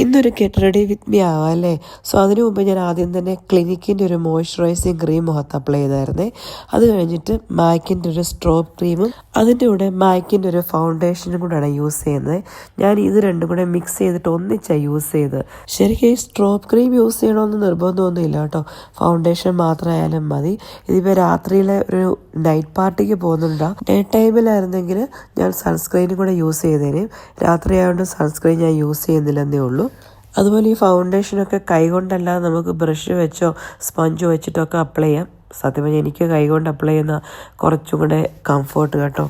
ഇന്നൊരു get ready with me ആവാം അല്ലേ. സോ അതിനു മുമ്പ് ഞാൻ ആദ്യം തന്നെ ക്ലിനിക്കിൻ്റെ ഒരു മോയ്സ്ചറൈസിങ് ക്രീം മുഖത്ത് അപ്ലൈ ചെയ്തായിരുന്നേ. അത് കഴിഞ്ഞിട്ട് മാക്കിൻ്റെ ഒരു സ്ട്രോബ് ക്രീമും അതിൻ്റെ കൂടെ മാക്കിൻ്റെ ഒരു ഫൗണ്ടേഷനും കൂടെയാണ് യൂസ് ചെയ്യുന്നത്. ഞാൻ ഇത് രണ്ടും കൂടെ മിക്സ് ചെയ്തിട്ട് ഒന്നിച്ചാണ് യൂസ് ചെയ്ത്. ശരിക്കും ഈ സ്ട്രോബ് ക്രീം യൂസ് ചെയ്യണമെന്ന് നിർബന്ധമൊന്നുമില്ല കേട്ടോ, ഫൗണ്ടേഷൻ മാത്രമായാലും മതി. ഇതിപ്പോൾ രാത്രിയിലെ ഒരു നൈറ്റ് പാർട്ടിക്ക് പോകുന്നുണ്ടോ, ഡേ ടൈമിലായിരുന്നെങ്കിൽ ഞാൻ സൺസ്ക്രീനും കൂടെ യൂസ് ചെയ്തേനെ. രാത്രി ആയതുകൊണ്ട് സൺസ്ക്രീൻ ഞാൻ യൂസ് ചെയ്യുന്നില്ലെന്നേ ഉള്ളൂ. അതുപോലെ ഈ ഫൗണ്ടേഷനൊക്കെ കൈകൊണ്ടല്ലാതെ നമുക്ക് ബ്രഷ് വെച്ചോ സ്പഞ്ച് വെച്ചിട്ടൊക്കെ അപ്ലൈ ചെയ്യാം. സത്യം പറഞ്ഞാൽ എനിക്ക് കൈകൊണ്ട് അപ്ലൈ ചെയ്യുന്ന കുറച്ചും കൂടെ കംഫർട്ട് കേട്ടോ.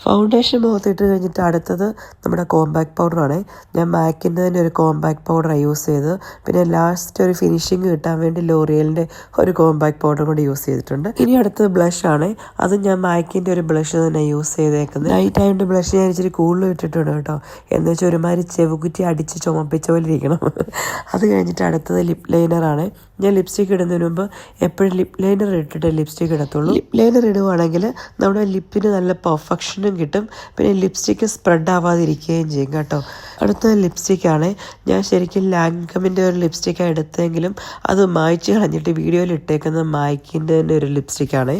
ഫൗണ്ടേഷൻ മുഖത്തിട്ട് കഴിഞ്ഞിട്ട് അടുത്തത് നമ്മുടെ കോമ്പാക്ട് പൗഡറാണ്. ഞാൻ മാക്കിൻ്റെ തന്നെ ഒരു കോമ്പാക്ട് പൗഡറാണ് യൂസ് ചെയ്തത്. പിന്നെ ലാസ്റ്റ് ഒരു ഫിനിഷിങ് കിട്ടാൻ വേണ്ടി ലോറിയലിൻ്റെ ഒരു കോമ്പാക്ട് പൗഡർ കൂടി യൂസ് ചെയ്തിട്ടുണ്ട്. ഇനി അടുത്തത് ബ്ലഷാണ്. അത് ഞാൻ മാക്കിൻ്റെ ഒരു ബ്ലഷ് തന്നെ യൂസ് ചെയ്തേക്കുന്നത്. നൈറ്റ് ആയതുകൊണ്ട് ബ്ലഷ് ഞാൻ ഇച്ചിരി കൂടുതൽ ഇട്ടിട്ടുണ്ട് കേട്ടോ, എന്ന് വെച്ചാൽ ഒരുമാതിരി ചെവുകുറ്റി അടിച്ച് ചുമപ്പിച്ച പോലെ ഇരിക്കണം. അത് കഴിഞ്ഞിട്ട് അടുത്തത് ലിപ് ലൈനറാണ്. ഞാൻ ലിപ്സ്റ്റിക് ഇടുന്നതിന് മുമ്പ് എപ്പോഴും ലിപ് ലൈനർ ഇട്ടിട്ട് ലിപ്സ്റ്റിക് ഇടത്തുള്ളൂ. ലിപ് ലൈനർ ഇടുവാണെങ്കിൽ നമ്മുടെ ലിപ്പിന് നല്ല പെർഫെക്ഷനും കിട്ടും, പിന്നെ ലിപ്സ്റ്റിക്ക് സ്പ്രെഡ് ആവാതിരിക്കുകയും ചെയ്യും കേട്ടോ. അടുത്ത ലിപ്സ്റ്റിക്കാണ്. ഞാൻ ശരിക്കും ലാൻകമിൻ്റെ ഒരു ലിപ്സ്റ്റിക്കാണ് എടുത്തെങ്കിലും അത് മായ്ച്ച് കളഞ്ഞിട്ട് വീഡിയോയിൽ ഇട്ടേക്കുന്നത് മായ്ക്കിൻ്റെ തന്നെ ഒരു ലിപ്സ്റ്റിക്കാണ്.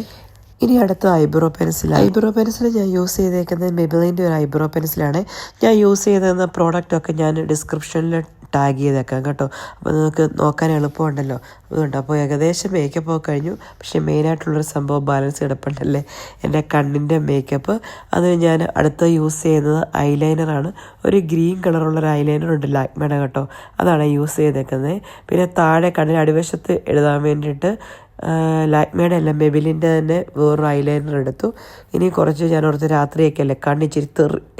ഇനി അടുത്ത ഐബ്രോ പെൻസിൽ. ഐബ്രോ പെൻസിൽ ഞാൻ യൂസ് ചെയ്തേക്കുന്നത് മെബിലിൻ്റെ ഒരു ഐബ്രോ പെൻസിലാണ്. ഞാൻ യൂസ് ചെയ്തിരുന്ന പ്രോഡക്റ്റൊക്കെ ഞാൻ ഡിസ്ക്രിപ്ഷനിൽ ടാഗ് ചെയ്തേക്കാം കേട്ടോ, അപ്പോൾ നിങ്ങൾക്ക് നോക്കാൻ എളുപ്പമുണ്ടല്ലോ. അതുകൊണ്ട് അപ്പോൾ ഏകദേശം മേക്കപ്പ് ഒക്കെ കഴിഞ്ഞു. പക്ഷേ മെയിനായിട്ടുള്ളൊരു സംഭവം ബാലൻസ് കിടപ്പുണ്ടല്ലേ, എൻ്റെ കണ്ണിൻ്റെ മേക്കപ്പ്. അത് ഞാൻ അടുത്ത യൂസ് ചെയ്യുന്നത് ഐലൈനറാണ്. ഒരു ഗ്രീൻ കളറുള്ളൊരു ഐലൈനർ ഉണ്ട് ലാക്മേയുടെ കേട്ടോ, അതാണ് യൂസ് ചെയ്തേക്കുന്നത്. പിന്നെ താഴെ കണ്ണിന് അടിവശത്ത് എഴുതാൻ വേണ്ടിയിട്ട് ലാക്മേയുടെ അല്ല മെബിലിൻ്റെ തന്നെ വേറൊരു ഐലൈനർ എടുത്തു. ഇനി കുറച്ച് ഞാൻ ഓർത്ത് രാത്രിയൊക്കെ അല്ലേ കണ്ണിച്ചിരി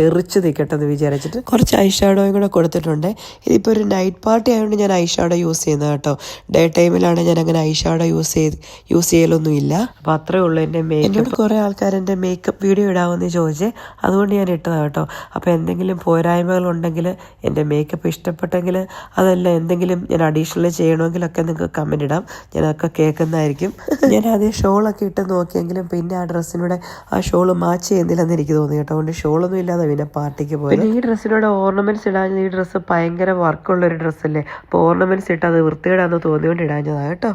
എറിച്ച് നിൽക്കട്ടെ എന്ന് വിചാരിച്ചിട്ട് കുറച്ച് ഐ ഷാഡോയും കൂടെ കൊടുത്തിട്ടുണ്ട്. ഇതിപ്പോൾ ഒരു നൈറ്റ് പാർട്ടി ആയതുകൊണ്ട് ഞാൻ ഐ ഷാഡോ യൂസ് ചെയ്യുന്നത് കേട്ടോ. ഡേ ടൈമിലാണ് ഞാൻ അങ്ങനെ ഐ ഷാഡോ യൂസ് ചെയ്യലൊന്നും ഇല്ല. അപ്പോൾ അത്രേ ഉള്ളൂ എൻ്റെ മേക്കപ്പ്. എന്നോട് കുറേ ആൾക്കാർ എൻ്റെ മേക്കപ്പ് വീഡിയോ ഇടാമെന്ന് ചോദിച്ചേ, അതുകൊണ്ട് ഞാൻ ഇട്ടതാണ് കേട്ടോ. അപ്പോൾ എന്തെങ്കിലും പോരായ്മകളുണ്ടെങ്കിൽ, എൻ്റെ മേക്കപ്പ് ഇഷ്ടപ്പെട്ടെങ്കിൽ, അതല്ല എന്തെങ്കിലും ഞാൻ അഡീഷണൽ ചെയ്യണമെങ്കിലൊക്കെ നിങ്ങൾക്ക് കമൻറ്റ് ഇടാം, ഞാനൊക്കെ കേൾക്കുന്നതായിരിക്കും. ഞാൻ ആദ്യം ഷോളൊക്കെ ഇട്ട് നോക്കിയെങ്കിലും പിന്നെ ആ ഡ്രസ്സിനോട് ആ ഷോള് മാച്ച് ചെയ്യുന്നില്ലെന്ന് എനിക്ക് തോന്നി കേട്ടോ. അതുകൊണ്ട് ഷോളൊന്നും ഇല്ലാതെ പിന്നെ പാർട്ടിക്ക് പോയി. പിന്നെ ഈ ഡ്രസ്സിനോട് ഓർണമെന്റ്സ് ഇടാൻ, ഈ ഡ്രസ്സ് ഭയങ്കര വർക്കുള്ളൊരു ഡ്രസ്സല്ലേ, അപ്പോൾ ഓർണമെന്റ്സ് ഇട്ട് അത് വൃത്തികേടാന്ന് തോന്നിയോണ്ട് ഇടാഞ്ഞതാണ് കേട്ടോ.